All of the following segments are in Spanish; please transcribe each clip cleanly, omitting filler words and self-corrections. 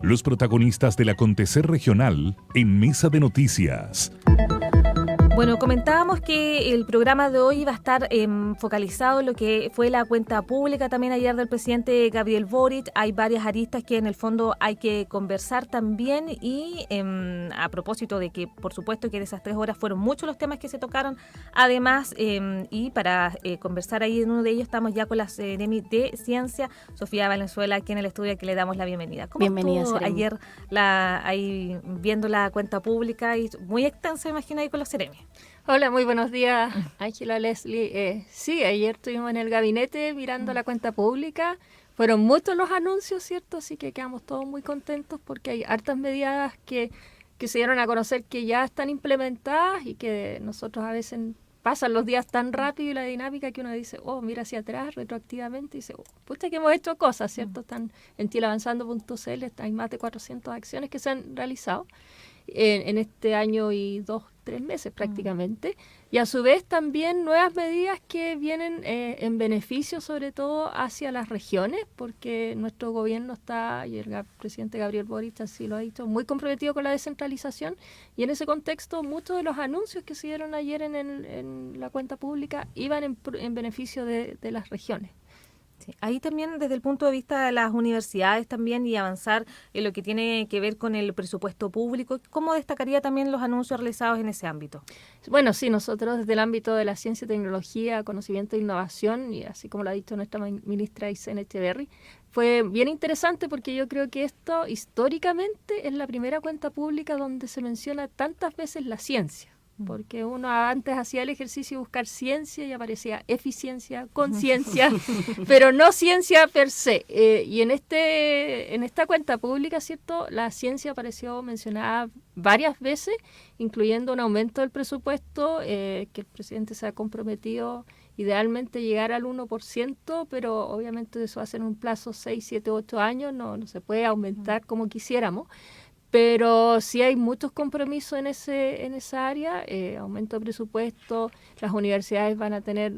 Los protagonistas del acontecer regional en Mesa de Noticias. Bueno, comentábamos que el programa de hoy va a estar focalizado en lo que fue la cuenta pública también ayer del presidente Gabriel Boric. Hay varias aristas que en el fondo hay que conversar también y a propósito de que por supuesto que en esas 3 horas fueron muchos los temas que se tocaron. Además, y para conversar ahí en uno de ellos estamos ya con la Seremi de Ciencia, Sofía Valenzuela, aquí en el estudio, que le damos la bienvenida. ¿Cómo Bienvenida, estuvo Seremi. ayer ahí viendo la cuenta pública y muy extensa, imagino, ahí con los Seremi? Hola, muy buenos días, Ángela, Leslie. Sí, ayer estuvimos en el gabinete mirando la cuenta pública. Fueron muchos los anuncios, ¿cierto? Así que quedamos todos muy contentos porque hay hartas medidas que se dieron a conocer que ya están implementadas y que nosotros a veces pasan los días tan rápido y la dinámica que uno dice, oh, mira hacia atrás retroactivamente y dice, oh, pucha que hemos hecho cosas, ¿cierto? Están en chileavanzando.cl, hay más de 400 acciones que se han realizado en este año y 2-3 meses prácticamente, y a su vez también nuevas medidas que vienen en beneficio sobre todo hacia las regiones, porque nuestro gobierno está, y el presidente Gabriel Boric así lo ha dicho, muy comprometido con la descentralización, y en ese contexto muchos de los anuncios que se dieron ayer en la cuenta pública iban en beneficio de las regiones. Sí. Ahí también desde el punto de vista de las universidades también y avanzar en lo que tiene que ver con el presupuesto público, ¿cómo destacaría también los anuncios realizados en ese ámbito? Bueno, sí, nosotros desde el ámbito de la ciencia y tecnología, conocimiento e innovación, y así como lo ha dicho nuestra ministra Aysén Echeverry, fue bien interesante porque yo creo que esto históricamente es la primera cuenta pública donde se menciona tantas veces la ciencia. Porque uno antes hacía el ejercicio de buscar ciencia y aparecía eficiencia, conciencia, pero no ciencia per se. Y en esta cuenta pública, ¿cierto? La ciencia apareció mencionada varias veces, incluyendo un aumento del presupuesto, que el presidente se ha comprometido idealmente llegar al 1%, pero obviamente eso hace en un plazo 6, 7, 8 años, no se puede aumentar como quisiéramos. Pero sí hay muchos compromisos en esa área, aumento de presupuesto, las universidades van a tener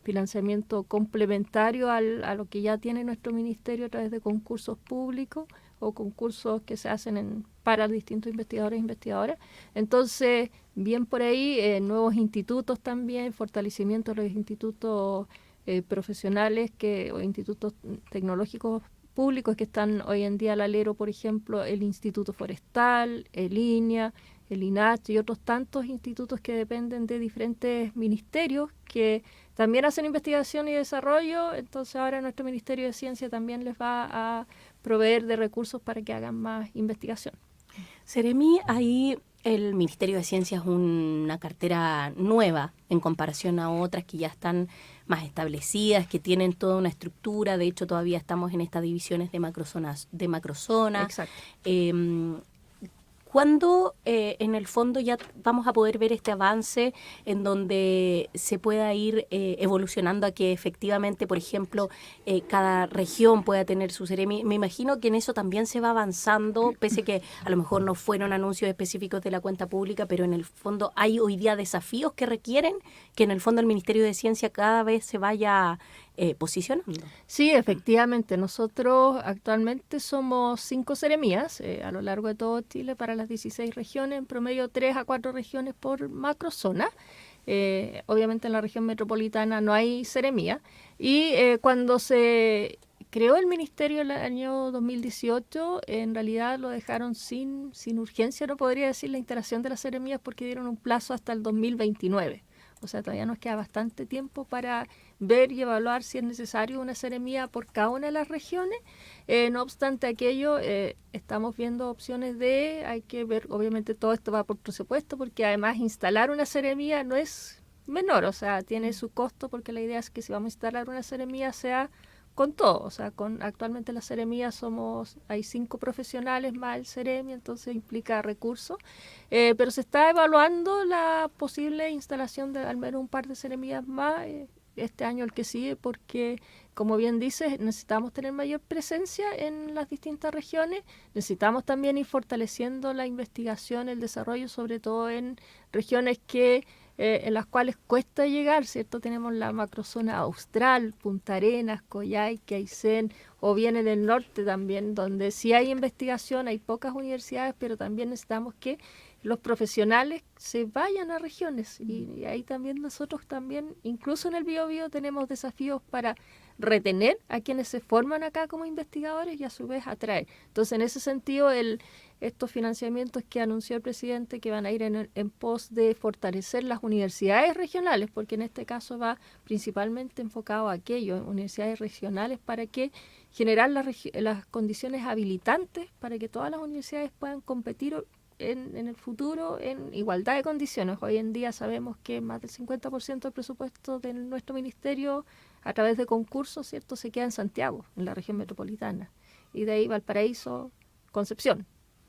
financiamiento complementario a lo que ya tiene nuestro ministerio a través de concursos públicos o concursos que se hacen para distintos investigadores e investigadoras. Entonces, bien por ahí, nuevos institutos también, fortalecimiento de los institutos profesionales o institutos tecnológicos públicos que están hoy en día al alero, por ejemplo, el Instituto Forestal, el INEA, el INAH y otros tantos institutos que dependen de diferentes ministerios que también hacen investigación y desarrollo. Entonces ahora nuestro Ministerio de Ciencia también les va a proveer de recursos para que hagan más investigación. Seremi, ahí el Ministerio de Ciencia es una cartera nueva en comparación a otras que ya están más establecidas, que tienen toda una estructura. De hecho, todavía estamos en estas divisiones de macrozonas. Exacto. ¿Cuándo en el fondo ya vamos a poder ver este avance en donde se pueda ir evolucionando a que efectivamente, por ejemplo, cada región pueda tener su Seremi? Me imagino que en eso también se va avanzando, pese que a lo mejor no fueron anuncios específicos de la cuenta pública, pero en el fondo hay hoy día desafíos que requieren que en el fondo el Ministerio de Ciencia cada vez se vaya posicionando. Sí, efectivamente. Nosotros actualmente somos 5 seremías a lo largo de todo Chile para las 16 regiones, en promedio 3 a 4 regiones por macrozona. Obviamente en la región metropolitana no hay seremía. Y cuando se creó el ministerio en el año 2018, en realidad lo dejaron sin urgencia, no podría decir, la instalación de las seremías porque dieron un plazo hasta el 2029. O sea, todavía nos queda bastante tiempo para ver y evaluar si es necesario una seremía por cada una de las regiones. No obstante aquello, estamos viendo opciones hay que ver, obviamente todo esto va por presupuesto, porque además instalar una seremía no es menor, o sea, tiene su costo, porque la idea es que si vamos a instalar una seremía sea con todo, o sea, actualmente las seremías hay 5 profesionales más el seremi, entonces implica recursos, pero se está evaluando la posible instalación de al menos un par de seremías más este año, el que sigue, porque como bien dices, necesitamos tener mayor presencia en las distintas regiones, necesitamos también ir fortaleciendo la investigación, el desarrollo, sobre todo en regiones que en las cuales cuesta llegar, ¿cierto? Tenemos la macrozona austral, Punta Arenas, Coyhaique, Aysén, o bien en el norte también, donde sí hay investigación, hay pocas universidades, pero también necesitamos que los profesionales se vayan a regiones. Y ahí también nosotros también, incluso en el Biobío, tenemos desafíos para retener a quienes se forman acá como investigadores y a su vez atraer. Entonces, en ese sentido, estos financiamientos que anunció el presidente, que van a ir en pos de fortalecer las universidades regionales, porque en este caso va principalmente enfocado a aquello, universidades regionales, para que generar las condiciones habilitantes para que todas las universidades puedan competir en el futuro en igualdad de condiciones. Hoy en día sabemos que más del 50% del presupuesto de nuestro ministerio, a través de concursos, ¿cierto?, se queda en Santiago, en la región metropolitana. Y de ahí Valparaíso, Concepción.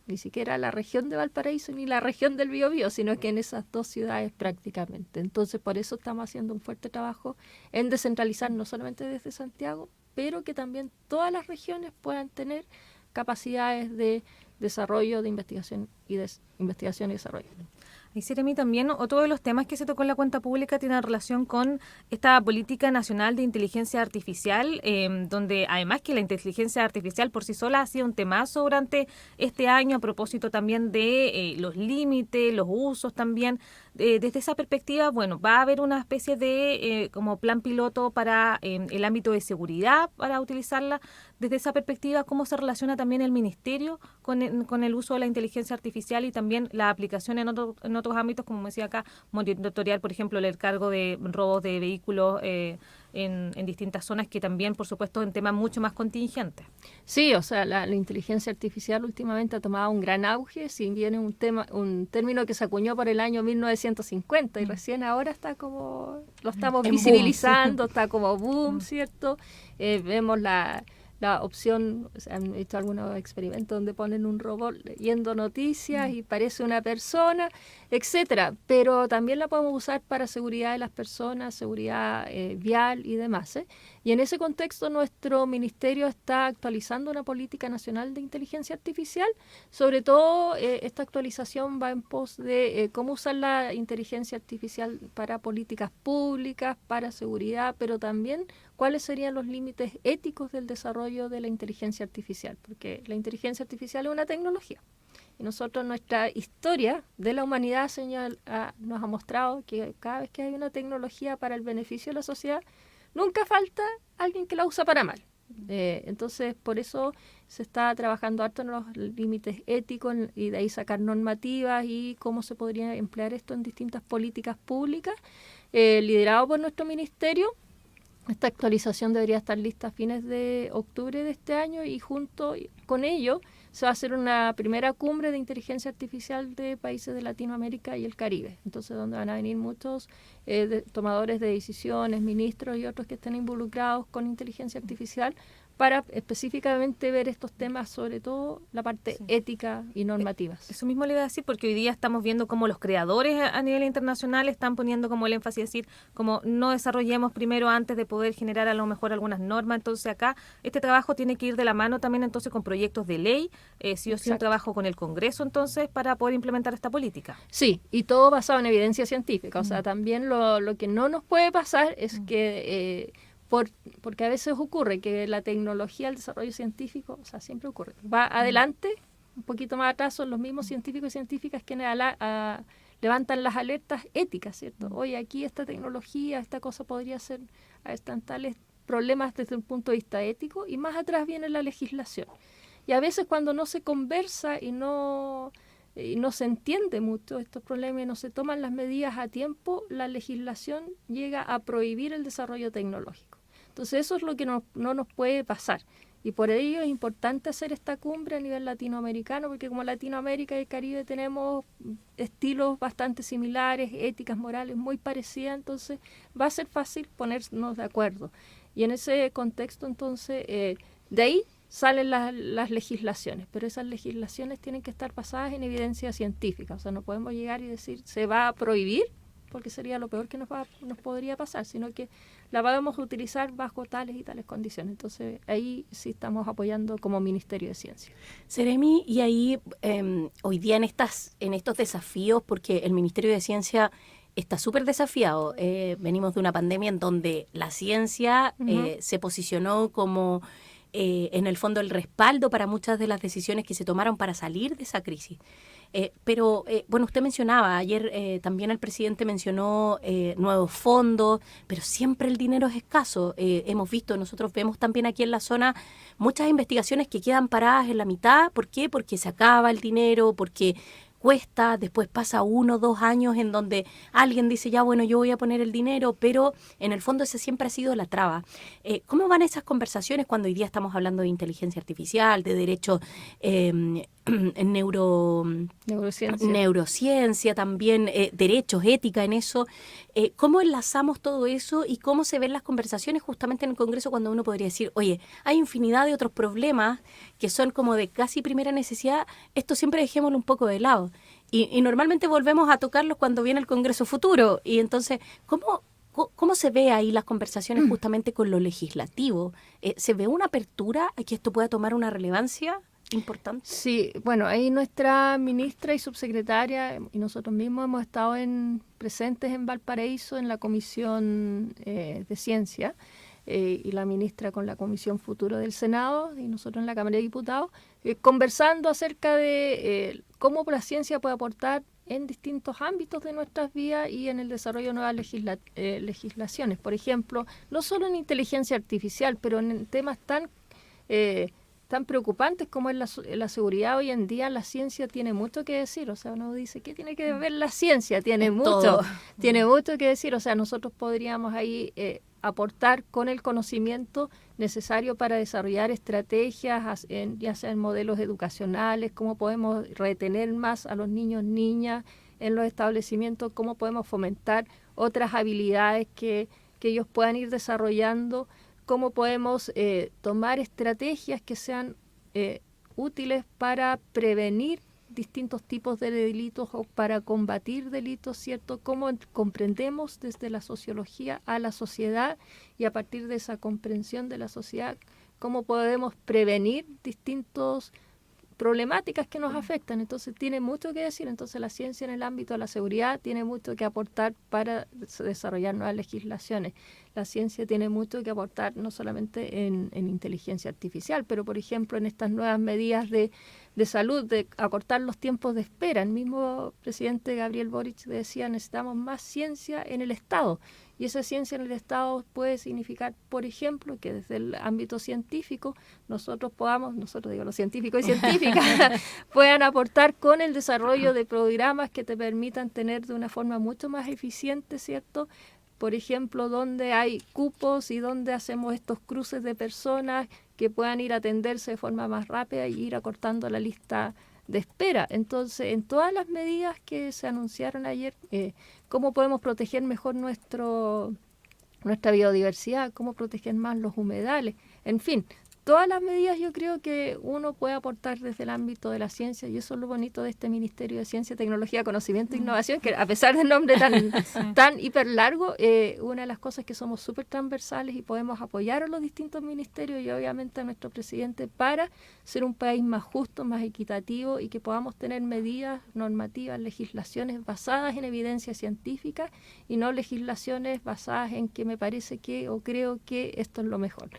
Ni siquiera la región de Valparaíso ni la región del Biobío, sino que en esas dos ciudades prácticamente. Entonces, por eso estamos haciendo un fuerte trabajo en descentralizar no solamente desde Santiago, pero que también todas las regiones puedan tener capacidades de desarrollo, de investigación y desarrollo. Y Seremi, también otro de los temas que se tocó en la cuenta pública tiene relación con esta política nacional de inteligencia artificial, donde además que la inteligencia artificial por sí sola ha sido un temazo durante este año, a propósito también de los límites, los usos también. Desde esa perspectiva, bueno, va a haber una especie de como plan piloto para el ámbito de seguridad, para utilizarla. Desde esa perspectiva, ¿cómo se relaciona también el ministerio con el uso de la inteligencia artificial y también la aplicación en otros ámbitos, como decía acá, monitorear, por ejemplo, el cargo de robos de vehículos en distintas zonas, que también, por supuesto, es un tema mucho más contingente? Sí, o sea, la inteligencia artificial últimamente ha tomado un gran auge, si bien es un término que se acuñó por el año 1950 y recién ahora está como, lo estamos visibilizando, boom. Está como boom, ¿cierto? Vemos la opción, o sea, han hecho algunos experimentos donde ponen un robot leyendo noticias y parece una persona, etcétera, pero también la podemos usar para seguridad de las personas, seguridad vial y demás, ¿eh? Y en ese contexto nuestro ministerio está actualizando una política nacional de inteligencia artificial. Sobre todo esta actualización va en pos de cómo usar la inteligencia artificial para políticas públicas, para seguridad, pero también cuáles serían los límites éticos del desarrollo de la inteligencia artificial, porque la inteligencia artificial es una tecnología. Y nosotros, nuestra historia de la humanidad nos ha mostrado que cada vez que hay una tecnología para el beneficio de la sociedad, nunca falta alguien que la usa para mal. Entonces, por eso se está trabajando harto en los límites éticos y de ahí sacar normativas y cómo se podría emplear esto en distintas políticas públicas, liderado por nuestro ministerio. Esta actualización debería estar lista a fines de octubre de este año y junto con ello se va a hacer una primera cumbre de inteligencia artificial de países de Latinoamérica y el Caribe. Entonces, donde van a venir muchos tomadores de decisiones, ministros y otros que estén involucrados con inteligencia artificial para específicamente ver estos temas, sobre todo la parte ética y normativas. Eso mismo le iba a decir, porque hoy día estamos viendo cómo los creadores a nivel internacional están poniendo como el énfasis, decir, como no desarrollemos primero antes de poder generar a lo mejor algunas normas. Entonces acá este trabajo tiene que ir de la mano también entonces con proyectos de ley, sí o sí un trabajo con el Congreso entonces para poder implementar esta política. Sí, y todo basado en evidencia científica. O sea, también lo que no nos puede pasar es que... porque a veces ocurre que la tecnología, el desarrollo científico, o sea, siempre ocurre, va adelante, un poquito más atrás son los mismos científicos y científicas quienes levantan las alertas éticas, ¿cierto? Oye, aquí esta tecnología, esta cosa podría ser, están tales problemas desde un punto de vista ético, y más atrás viene la legislación. Y a veces cuando no se conversa y no se entiende mucho estos problemas y no se toman las medidas a tiempo, la legislación llega a prohibir el desarrollo tecnológico. Entonces eso es lo que no nos puede pasar. Y por ello es importante hacer esta cumbre a nivel latinoamericano, porque como Latinoamérica y el Caribe tenemos estilos bastante similares, éticas, morales muy parecidas, entonces va a ser fácil ponernos de acuerdo. Y en ese contexto, entonces, de ahí salen las legislaciones, pero esas legislaciones tienen que estar basadas en evidencia científica. O sea, no podemos llegar y decir se va a prohibir, porque sería lo peor que nos podría pasar, sino que la vamos a utilizar bajo tales y tales condiciones. Entonces, ahí sí estamos apoyando como Ministerio de Ciencia. Seremi, y ahí hoy día en estos desafíos, porque el Ministerio de Ciencia está súper desafiado. Venimos de una pandemia en donde la ciencia se posicionó como, en el fondo, el respaldo para muchas de las decisiones que se tomaron para salir de esa crisis. Pero, bueno, usted mencionaba, ayer también el presidente mencionó nuevos fondos, pero siempre el dinero es escaso. Hemos visto, nosotros vemos también aquí en la zona muchas investigaciones que quedan paradas en la mitad. ¿Por qué? Porque se acaba el dinero, porque cuesta, después pasa 1 o 2 años en donde alguien dice, ya bueno, yo voy a poner el dinero, pero en el fondo ese siempre ha sido la traba. ¿Cómo van esas conversaciones cuando hoy día estamos hablando de inteligencia artificial, de derechos neurociencia también, derechos, ética en eso? ¿Cómo enlazamos todo eso y cómo se ven las conversaciones justamente en el Congreso cuando uno podría decir, oye, hay infinidad de otros problemas que son como de casi primera necesidad, esto siempre dejémoslo un poco de lado? Y normalmente volvemos a tocarlos cuando viene el Congreso futuro. Y entonces, ¿cómo se ve ahí las conversaciones justamente con lo legislativo? ¿Se ve una apertura a que esto pueda tomar una relevancia importante? Sí, bueno, ahí nuestra ministra y subsecretaria y nosotros mismos hemos estado presentes en Valparaíso en la Comisión de Ciencia, y la ministra con la Comisión Futuro del Senado y nosotros en la Cámara de Diputados, conversando acerca de cómo la ciencia puede aportar en distintos ámbitos de nuestras vidas y en el desarrollo de nuevas legislaciones. Por ejemplo, no solo en inteligencia artificial, pero en temas tan preocupantes como es la seguridad. Hoy en día la ciencia tiene mucho que decir. O sea, uno dice, ¿qué tiene que ver la ciencia? Tiene mucho que decir. O sea, nosotros podríamos ahí aportar con el conocimiento necesario para desarrollar estrategias, ya sea en modelos educacionales, cómo podemos retener más a los niños, niñas en los establecimientos, cómo podemos fomentar otras habilidades que ellos puedan ir desarrollando, cómo podemos tomar estrategias que sean útiles para prevenir distintos tipos de delitos o para combatir delitos, ¿cierto? Cómo comprendemos desde la sociología a la sociedad y a partir de esa comprensión de la sociedad, cómo podemos prevenir distintas problemáticas que nos afectan. Entonces tiene mucho que decir. Entonces la ciencia en el ámbito de la seguridad tiene mucho que aportar para desarrollar nuevas legislaciones. La ciencia tiene mucho que aportar no solamente en inteligencia artificial, pero por ejemplo en estas nuevas medidas de salud, de acortar los tiempos de espera. El mismo presidente Gabriel Boric decía, necesitamos más ciencia en el Estado. Y esa ciencia en el Estado puede significar, por ejemplo, que desde el ámbito científico nosotros digo los científicos y científicas, puedan aportar con el desarrollo de programas que te permitan tener de una forma mucho más eficiente, ¿cierto? Por ejemplo, donde hay cupos y donde hacemos estos cruces de personas que puedan ir a atenderse de forma más rápida y ir acortando la lista de espera. Entonces, en todas las medidas que se anunciaron ayer, cómo podemos proteger mejor nuestra biodiversidad, cómo proteger más los humedales, en fin, todas las medidas yo creo que uno puede aportar desde el ámbito de la ciencia, y eso es lo bonito de este Ministerio de Ciencia, Tecnología, Conocimiento e Innovación, que a pesar del nombre tan hiper largo, una de las cosas es que somos súper transversales y podemos apoyar a los distintos ministerios y obviamente a nuestro presidente para ser un país más justo, más equitativo y que podamos tener medidas normativas, legislaciones basadas en evidencia científica y no legislaciones basadas en que me parece que o creo que esto es lo mejor.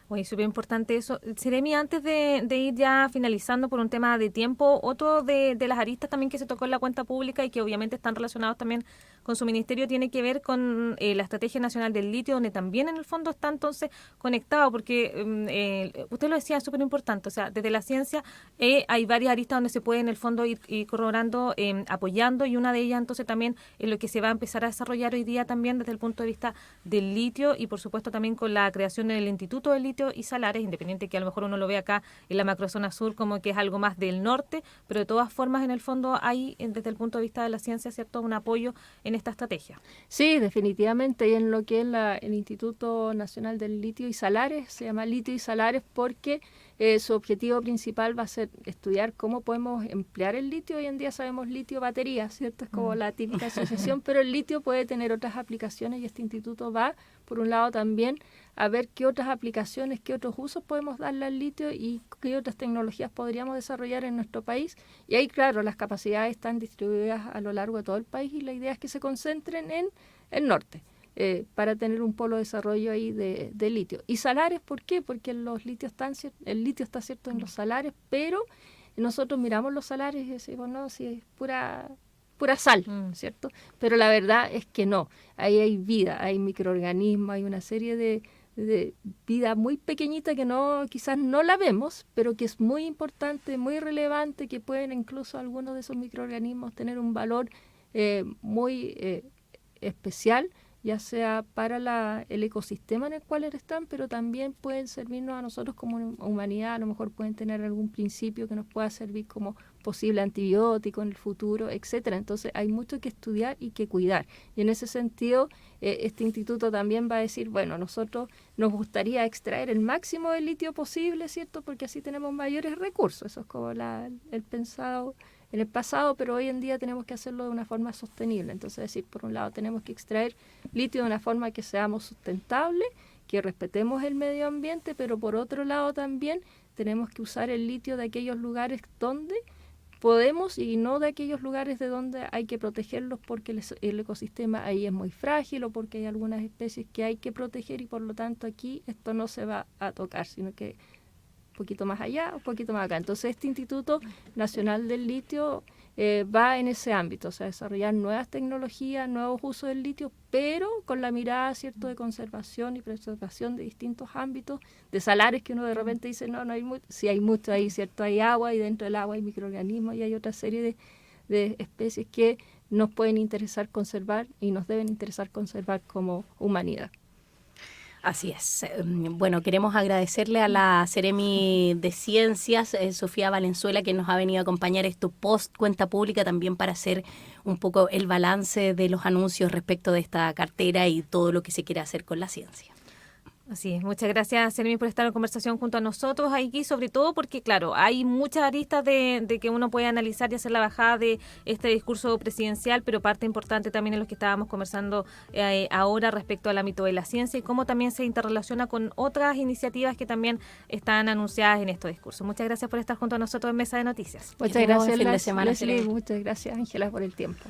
Oye, súper importante eso. Seremi, antes de ir ya finalizando por un tema de tiempo, otro de las aristas también que se tocó en la cuenta pública y que obviamente están relacionados también con su ministerio tiene que ver con la Estrategia Nacional del Litio, donde también en el fondo está entonces conectado, porque usted lo decía, es súper importante, o sea, desde la ciencia hay varias aristas donde se puede en el fondo ir corroborando, apoyando, y una de ellas entonces también es lo que se va a empezar a desarrollar hoy día también desde el punto de vista del litio y por supuesto también con la creación del Instituto del Litio y Salares, independiente que a lo mejor uno lo ve acá en la macrozona sur como que es algo más del norte, pero de todas formas en el fondo hay desde el punto de vista de la ciencia, ¿cierto?, un apoyo en esta estrategia. Sí, definitivamente, y en lo que es el Instituto Nacional del Litio y Salares, se llama Litio y Salares porque su objetivo principal va a ser estudiar cómo podemos emplear el litio. Hoy en día sabemos litio batería, ¿cierto? Es como la típica asociación, pero el litio puede tener otras aplicaciones y este instituto va por un lado también a ver qué otras aplicaciones, qué otros usos podemos darle al litio y qué otras tecnologías podríamos desarrollar en nuestro país. Y ahí, claro, las capacidades están distribuidas a lo largo de todo el país y la idea es que se concentren en el norte. Para tener un polo de desarrollo ahí de litio. Y salares, ¿por qué? Porque el litio está cierto en los salares, pero nosotros miramos los salares y decimos, no, si es pura sal, ¿cierto? Pero la verdad es que no. Ahí hay vida, hay microorganismos, hay una serie de vida muy pequeñita que quizás no la vemos, pero que es muy importante, muy relevante, que pueden incluso algunos de esos microorganismos tener un valor muy especial, ya sea para el ecosistema en el cual están, pero también pueden servirnos a nosotros como humanidad, a lo mejor pueden tener algún principio que nos pueda servir como posible antibiótico en el futuro, etcétera. Entonces hay mucho que estudiar y que cuidar. Y en ese sentido, este instituto también va a decir, bueno, nosotros nos gustaría extraer el máximo de litio posible, ¿cierto? Porque así tenemos mayores recursos. Eso es como el pensado en el pasado, pero hoy en día tenemos que hacerlo de una forma sostenible. Entonces, decir, por un lado, tenemos que extraer litio de una forma que seamos sustentables, que respetemos el medio ambiente, pero por otro lado también tenemos que usar el litio de aquellos lugares donde podemos y no de aquellos lugares de donde hay que protegerlos porque el ecosistema ahí es muy frágil o porque hay algunas especies que hay que proteger y por lo tanto aquí esto no se va a tocar, sino que un poquito más allá, un poquito más acá. Entonces, este Instituto Nacional del Litio va en ese ámbito, o sea, desarrollar nuevas tecnologías, nuevos usos del litio, pero con la mirada, ¿cierto?, de conservación y preservación de distintos ámbitos, de salares que uno de repente dice, no hay mucho, sí hay mucho ahí, ¿cierto? Hay agua y dentro del agua hay microorganismos y hay otra serie de especies que nos pueden interesar conservar y nos deben interesar conservar como humanidad. Así es. Bueno, queremos agradecerle a la Seremi de Ciencias, Sofía Valenzuela, que nos ha venido a acompañar esto post cuenta pública también para hacer un poco el balance de los anuncios respecto de esta cartera y todo lo que se quiere hacer con la ciencia. Así es, muchas gracias, Seremi, por estar en conversación junto a nosotros aquí, sobre todo porque, claro, hay muchas aristas de que uno puede analizar y hacer la bajada de este discurso presidencial, pero parte importante también en lo que estábamos conversando ahora respecto al ámbito de la ciencia y cómo también se interrelaciona con otras iniciativas que también están anunciadas en estos discursos. Muchas gracias por estar junto a nosotros en Mesa de Noticias. Muchas gracias, Leslie. Muchas gracias, Ángela, por el tiempo.